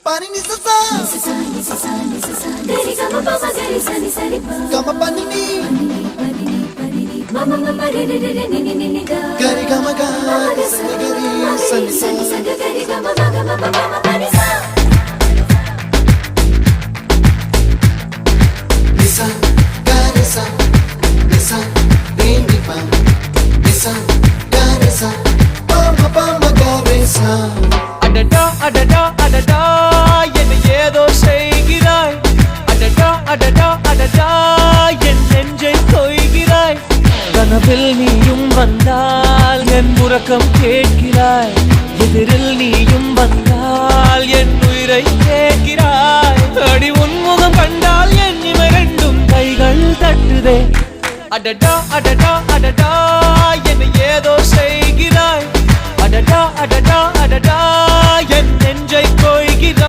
Pani ni sa sa gari ga ma pa ma gari sa ni sa ni pa ga ma pa ni ni ma ma ma re re re ni ni ni ga gari ga ma ga sa ni gari sa ni sa gari ga ma ga ma pa ma pa ni sa ni sa gari sa ni sa re ni pa ni sa gari sa pa ma gari sa adada adada adada என்ன ஏதோ செய்கிறாய் adada adada adada என் நெஞ்சை கொய்கிறாய் கனவில் நீயும் வந்தால் என் உறக்கம் கேட்கிறாய் எதிரில் நீயும் வந்தால் என் உயிரை கேட்கிறாய் அடி உன்முகம் கண்டால் என் இமை ரெண்டும் கைகள் தட்டுதே adada adada adada என்ன ஏதோ செய்கிறாய் adada adada adada என் நெஞ்சை கொய்கிறாய்